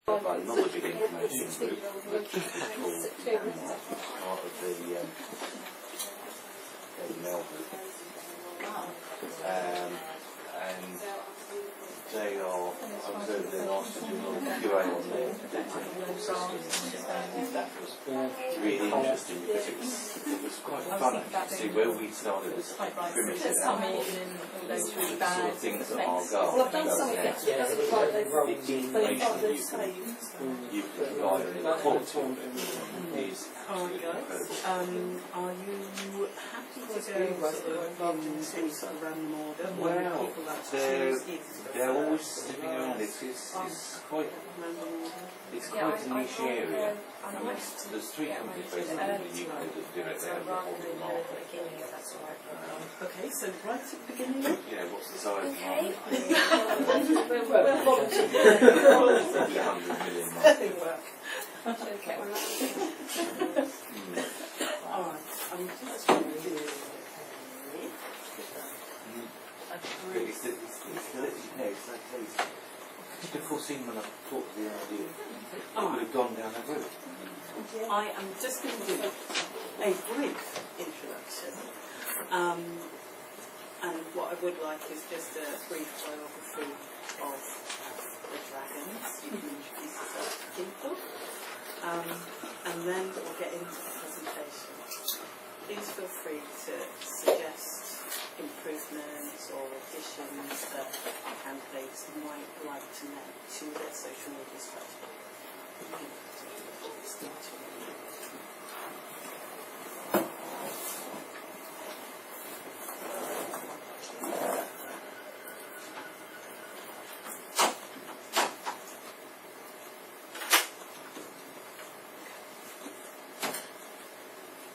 Another big information group called part of the Mail group, and they are, I was over there last to do a little QA on their technical systems, and that was really interesting because it was quite fun actually to see where we started as primitive animals, the sort of things that are Well, I've done some of it. the information you can provide and the quality is absolutely incredible. Are you happy to go involved in things sort of random order? Well, they're always slipping around. It's quite a niche area. I mean, there's three companies basically in the UK that do it there on the market. Okay, so right at the beginning. Yeah, what's the size of the market? We're Probably 100 million market. Okay. Alright, I'm just going to do Just before seeing when I thought of the idea, I would have gone down that route. I am just going to do a brief introduction, and what I would like is just a brief biography of the dragons. You can introduce yourself to people, and then we'll get into the presentation. Please feel free to suggest improvements or additions that candidates might like to make to their social media strategy.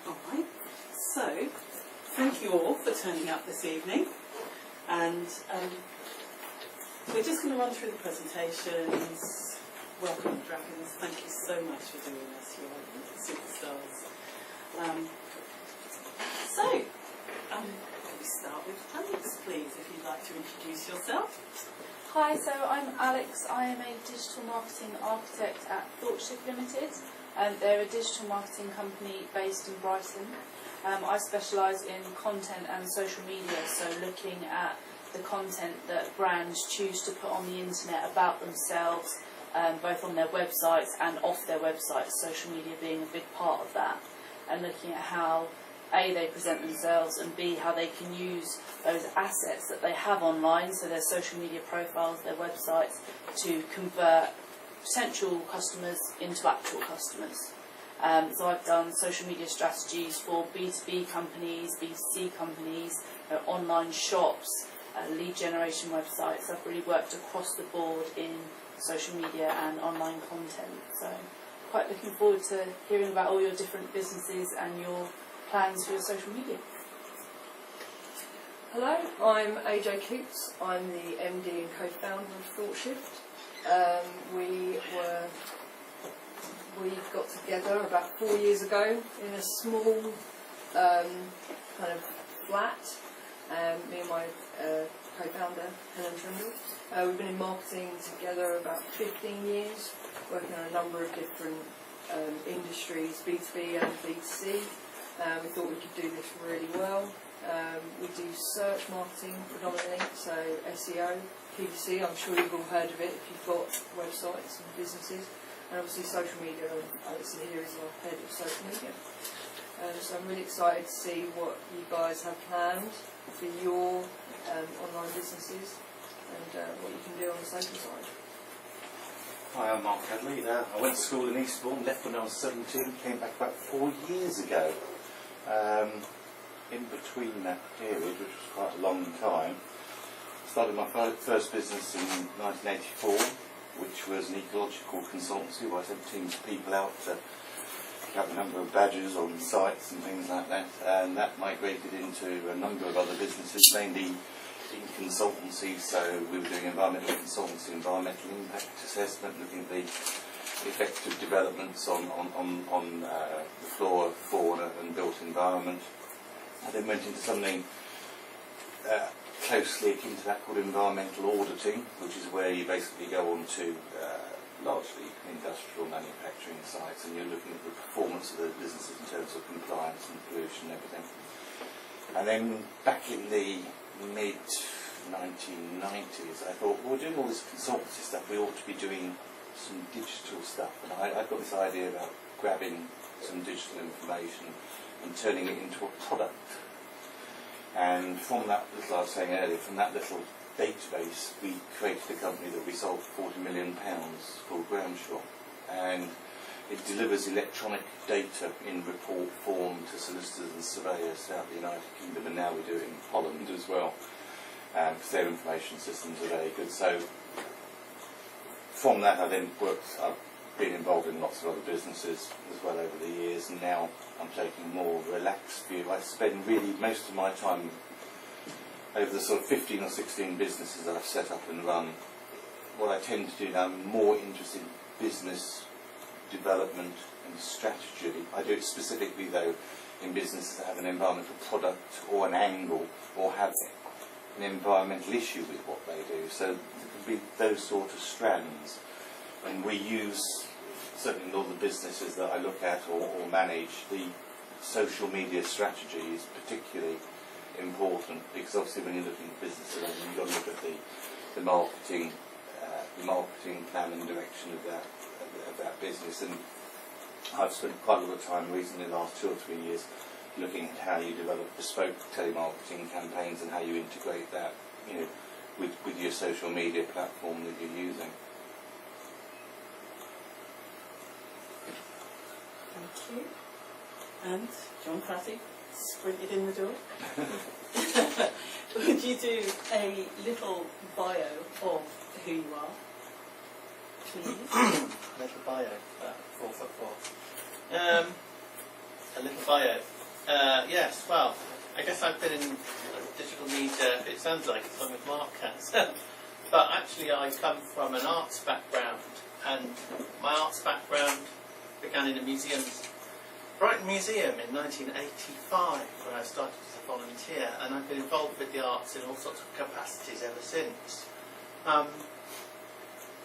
Alright, so thank you all for turning up this evening, and we're just going to run through the presentations. Welcome, Dragons. Thank you so much for doing this. You're superstars. Can we start with Alex, please, if you'd like to introduce yourself? Hi, so I'm Alex. I am a digital marketing architect at ThoughtShift Limited. They're a digital marketing company based in Brighton. I specialise in content and social media, so looking at the content that brands choose to put on the internet about themselves, both on their websites and off their websites, social media being a big part of that, and looking at how A, they present themselves, and B, how they can use those assets that they have online, so their social media profiles, their websites, to convert potential customers into actual customers. So I've done social media strategies for B2B companies, B2C companies, online shops, lead generation websites. I've really worked across the board in social media and online content. So quite looking forward to hearing about all your different businesses and your plans for your social media. Hello, I'm AJ Coots. I'm the MD and co-founder of ThoughtShift. We got together about 4 years ago in a small kind of flat. Me and my co-founder, Helen Trindle. We've been in marketing together about 15 years, working on a number of different industries, B2B and B2C. We thought we could do this really well. We do search marketing predominantly, so SEO, PPC, I'm sure you've all heard of it if you've got websites and businesses, and obviously social media. Alex here is our head of social media. So I'm really excited to see what you guys have planned for your online businesses and what you can do on the social side. Hi, I'm Mark Hadley. I went to school in Eastbourne, left when I was 17, came back about 4 years ago. In between that period, which was quite a long time, I started my first business in 1984, which was an ecological consultancy where I sent teams of people out to have a number of badges on sites and things like that, and that migrated into a number of other businesses, mainly in consultancy. So we were doing environmental consultancy, environmental impact assessment, looking at the effect of developments on the flora, fauna and built environment. I then went into something closely akin to that called environmental auditing, which is where you basically go on to largely industrial manufacturing sites, and you're looking at the performance of those businesses in terms of compliance and pollution and everything. And then back in the mid-1990s, I thought, well, we're doing all this consultancy stuff, we ought to be doing some digital stuff. And I got this idea about grabbing some digital information and turning it into a product. And from that, as I was saying earlier, from that little database, we created a company that we sold for £40 million called Groundshaw. And it delivers electronic data in report form to solicitors and surveyors throughout the United Kingdom, and now we do it in Holland as well, because their information systems are very good. So from that I've been involved in lots of other businesses as well over the years, and now I'm taking a more relaxed view. I spend really most of my time over the sort of 15 or 16 businesses that I've set up and run. What I tend to do now, I'm more interested in business development and strategy. I do it specifically though in businesses that have an environmental product or an angle or have an environmental issue with what they do. So there can be those sort of strands, and we use, certainly in all the businesses that I look at or manage, the social media strategy is particularly important, because obviously when you're looking at businesses, you've got to look at the marketing plan and direction of that business. And I've spent quite a lot of time recently, in the last 2 or 3 years, looking at how you develop bespoke telemarketing campaigns and how you integrate that, with your social media platform that you're using. Thank you. And John Fatty sprinted in the door. Would you do a little bio of who you are, please? Little bio, 4'4". A little bio. Yes, well, I guess I've been in digital media, it sounds like it's on with Mark has. But actually I come from an arts background, and my arts background began in a museum, Brighton Museum, in 1985, where I started as a volunteer, and I've been involved with the arts in all sorts of capacities ever since. In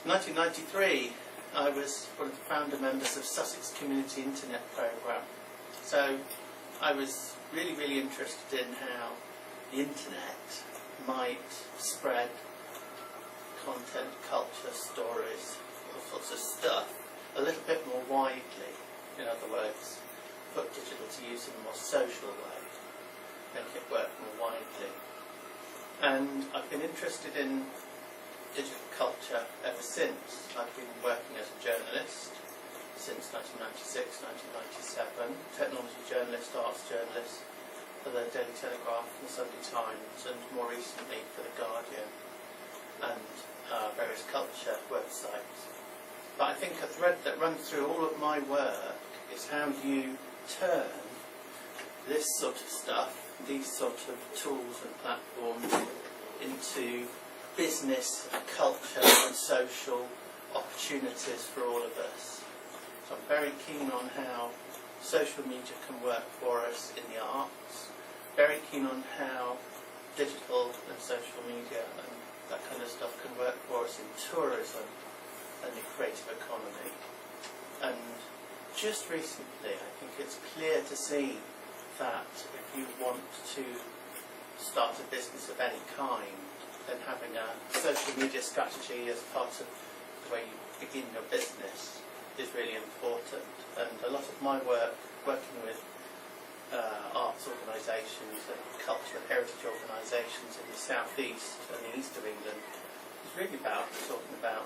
1993, I was one of the founder members of Sussex Community Internet Programme. So I was really, really interested in how the internet might spread content, culture, stories, all sorts of stuff a little bit more widely. In other words, put digital to use in a more social way, make it work more widely. And I've been interested in digital culture ever since. I've been working as a journalist since 1996, 1997, technology journalist, arts journalist for the Daily Telegraph and the Sunday Times, and more recently for the Guardian and various culture websites. But I think a thread that runs through all of my work is how you turn this sort of stuff, these sort of tools and platforms, into business, culture and social opportunities for all of us. So I'm very keen on how social media can work for us in the arts, very keen on how digital and social media and that kind of stuff can work for us in tourism and the creative economy. And just recently I think it's clear to see that if you want to start a business of any kind, then having a social media strategy as part of the way you begin your business is really important. And a lot of my work, working with arts organisations and cultural heritage organisations in the south east and the east of England, is really about talking about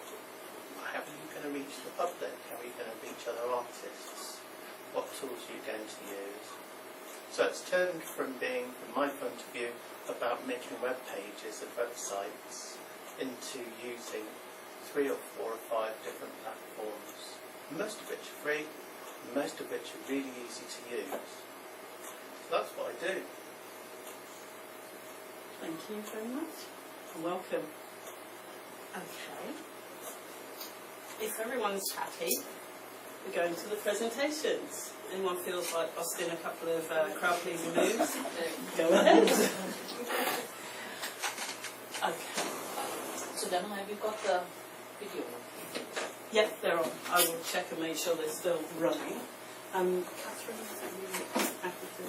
how are you going to reach the public, how are you going to reach other artists, what tools are you going to use. So it's turned from being, from my point of view, about making web pages and websites into using 3 or 4 or 5 different platforms, most of which are free, most of which are really easy to use. So that's what I do. Thank you very much. And welcome. Okay. If everyone's happy, we're going to the presentations. Anyone feels like busting a couple of crowd-pleasing moves? Go ahead. Okay. So then have you got the video? Yes, they're on. I will check and make sure they're still running. Catherine, is you happy to...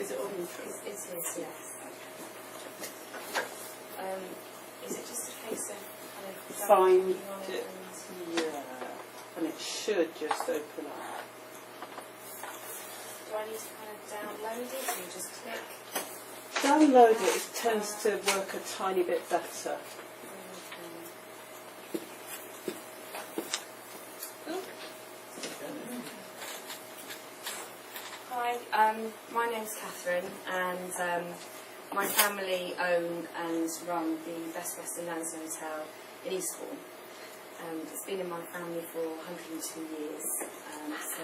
Is it on? It is, yes. Is it just a case of kind of Find clicking on it. and Yeah. And it should just open up. do I need to kind of download it or just click? Download it, it tends to work a tiny bit better. Hi, my name's Catherine, and my family own and run the Best Western Lands Hotel in Eastbourne. It's been in my family for 102 years, so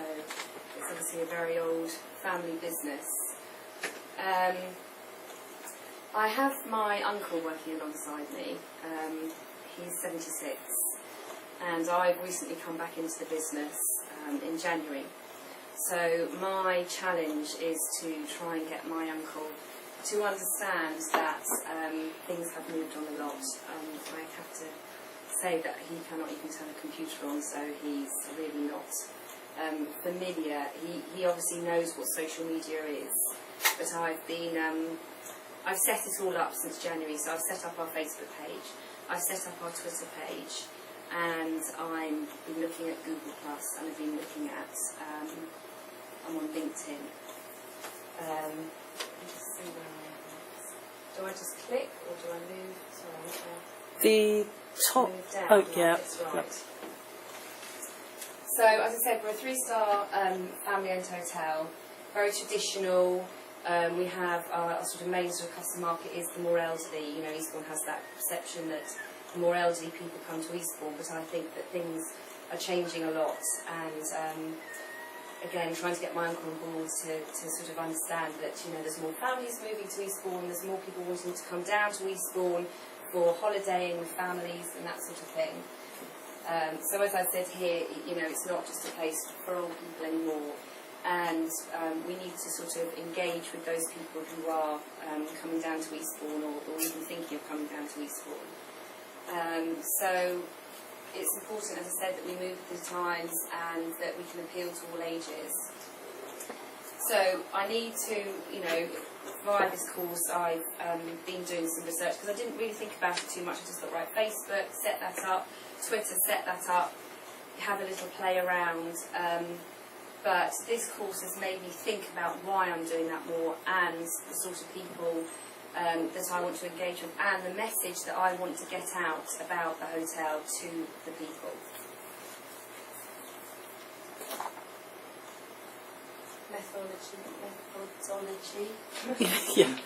it's obviously a very old family business. I have my uncle working alongside me. He's 76, and I've recently come back into the business in January. So my challenge is to try and get my uncle to understand that things have moved on a lot. I have to say that he cannot even turn a computer on, so he's really not familiar. He obviously knows what social media is, but I've set it all up since January. So I've set up our Facebook page, I've set up our Twitter page, and I've been looking at Google Plus, and I've been looking at I'm on LinkedIn. Let's see where I am. Do I just click or do I move? Sorry, The top... move down. Oh, Right, yeah. that's right. So, as I said, we're a 3-star family-owned hotel, very traditional. We have our sort of main sort of customer market is the more elderly. You know, Eastbourne has that perception that the more elderly people come to Eastbourne, but I think that things are changing a lot, and again, trying to get my uncle on board to sort of understand that, you know, there's more families moving to Eastbourne, there's more people wanting to come down to Eastbourne for holidaying with families and that sort of thing. So as I said here, you know, it's not just a place for old people anymore, and we need to sort of engage with those people who are coming down to Eastbourne, or even thinking of coming down to Eastbourne. So it's important, as I said, that we move with the times and that we can appeal to all ages. So I need to, you know, via this course I've been doing some research, because I didn't really think about it too much. I just thought, right, Facebook, set that up, Twitter, set that up, have a little play around. But this course has made me think about why I'm doing that more, and the sort of people that I want to engage with, and the message that I want to get out about the hotel to the people. Methodology. Yeah.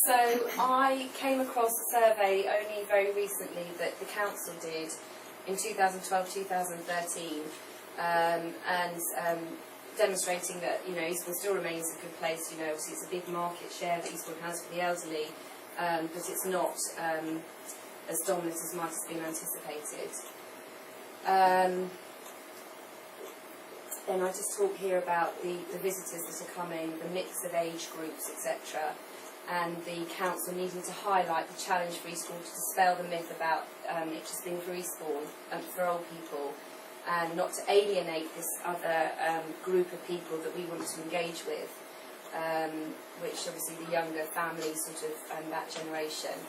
So I came across a survey only very recently that the council did in 2012-2013, and demonstrating that, you know, Eastbourne still remains a good place. You know, obviously it's a big market share that Eastbourne has for the elderly, but it's not as dominant as might have been anticipated. Then I just talk here about the visitors that are coming, the mix of age groups, etc., and the council needing to highlight the challenge for Eastbourne to dispel the myth about it just being for Eastbourne and for old people, and not to alienate this other group of people that we want to engage with, which obviously the younger family, sort of that generation.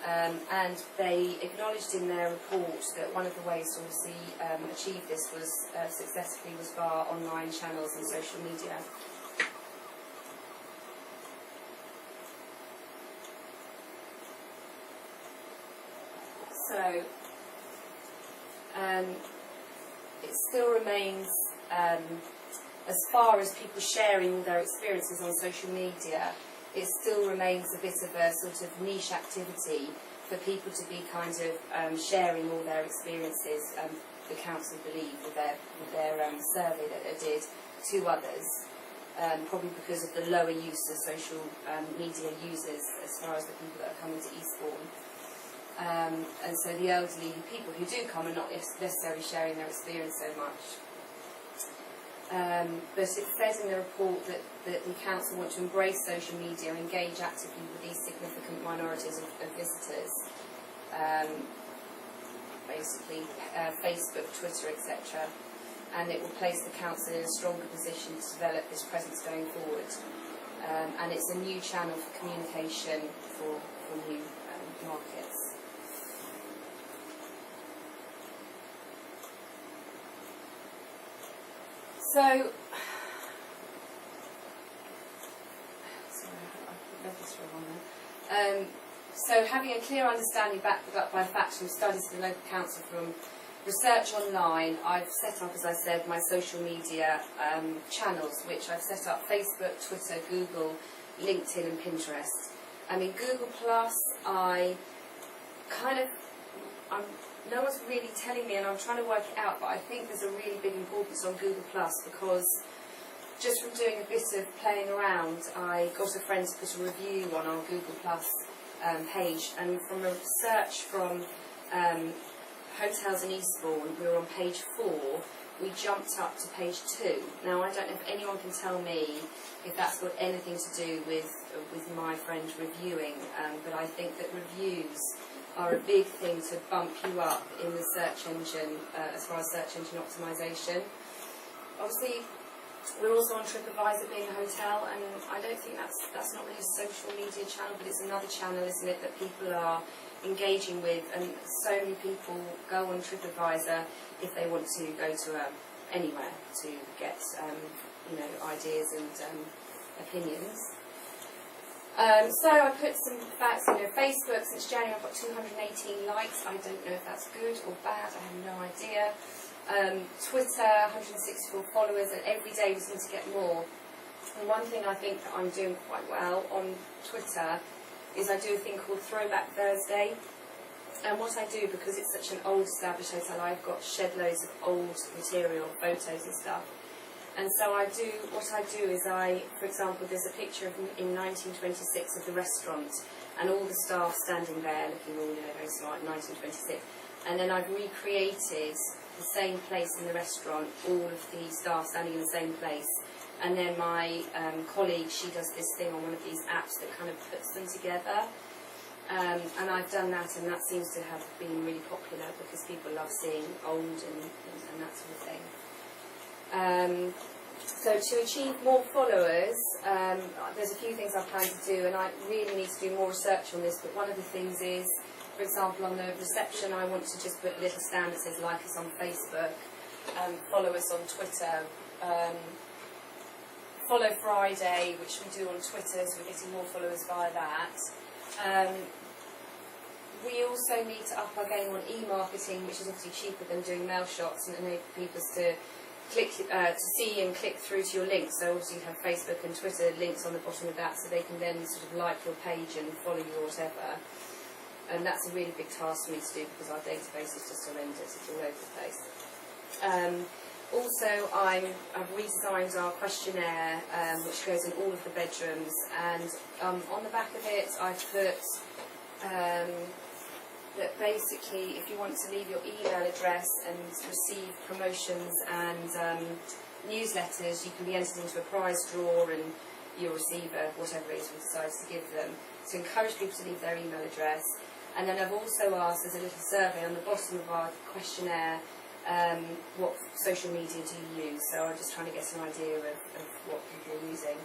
And they acknowledged in their report that one of the ways to obviously achieve this was successfully was via online channels and social media. So it still remains, as far as people sharing all their experiences on social media, it still remains a bit of a sort of niche activity for people to be kind of sharing all their experiences, the council believe, with their survey that they did to others, probably because of the lower use of social media users as far as the people that are coming to Eastbourne. And so the elderly people who do come are not necessarily sharing their experience so much. But it says in the report that the council want to embrace social media and engage actively with these significant minorities of visitors. basically, Facebook, Twitter, etc. And it will place the council in a stronger position to develop this presence going forward. And it's a new channel for communication for new markets. So, sorry, I've read this for a while now. So having a clear understanding backed up by facts from studies of the local council, from research online, I've set up, as I said, my social media channels, which I've set up: Facebook, Twitter, Google, LinkedIn and Pinterest. I mean, Google Plus, no one's really telling me, and I'm trying to work it out, but I think there's a really big importance on Google Plus, because just from doing a bit of playing around, I got a friend to put a review on our Google Plus page, and from a search from hotels in Eastbourne, we were on page 4, we jumped up to page 2. Now, I don't know if anyone can tell me if that's got anything to do with my friend reviewing, but I think that reviews are a big thing to bump you up in the search engine, as far as search engine optimisation. Obviously, we're also on TripAdvisor, being a hotel, and I don't think that's not really a social media channel, but it's another channel, isn't it, that people are engaging with, and so many people go on TripAdvisor if they want to go to anywhere to get ideas and opinions. So I put some facts. Facebook, since January I've got 218 likes. I don't know if that's good or bad, I have no idea. Twitter, 164 followers, and every day we seem to get more. And one thing I think that I'm doing quite well on Twitter is I do a thing called Throwback Thursday. And what I do, because it's such an old established hotel, I've got shed loads of old material, photos and stuff. And so what I do is for example, there's a picture in 1926 of the restaurant, and all the staff standing there looking all, very smart, 1926. And then I've recreated the same place in the restaurant, all of the staff standing in the same place. And then my colleague, she does this thing on one of these apps that kind of puts them together. And I've done that, and that seems to have been really popular because people love seeing old and that sort of thing. So to achieve more followers, there's a few things I plan to do, and I really need to do more research on this, but one of the things is, for example, on the reception I want to just put a little stand that says like us on Facebook, follow us on Twitter, follow Friday, which we do on Twitter, so we're getting more followers via that. We also need to up our game on e-marketing, which is obviously cheaper than doing mail shots, and enable people to click to see and click through to your links. So obviously you have Facebook and Twitter links on the bottom of that, so they can then sort of like your page and follow you or whatever. And that's a really big task for me to do because our database is just horrendous, it's all over the place. Also, I've redesigned our questionnaire, which goes in all of the bedrooms, and on the back of it I've put that basically if you want to leave your email address and receive promotions and newsletters, you can be entered into a prize draw and you'll receive whatever it is we decide to give them. To encourage people to leave their email address. And then I've also asked, there's a little survey on the bottom of our questionnaire, what social media do you use? So I'm just trying to get an idea of what people are using.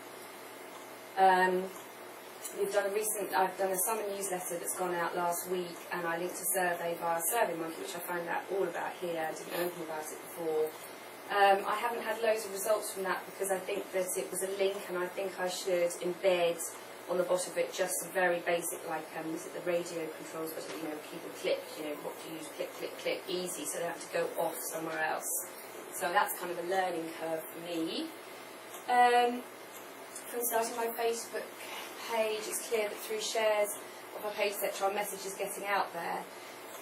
I've done a summer newsletter that's gone out last week, and I linked a survey via SurveyMonkey, which I found out all about here. I didn't know anything about it before. I haven't had loads of results from that because I think that it was a link, and I think I should embed on the bottom of it just some very basic, like is it the radio controls, but people click, what do you use, click, click, click, easy, so they don't have to go off somewhere else. So that's kind of a learning curve for me. From starting my Facebook page, it's clear that through shares of our page, etc., our message is getting out there.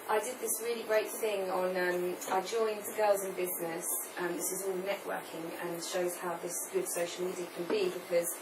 I did this really great thing on, I joined Girls in Business, and this is all networking and shows how this good social media can be, because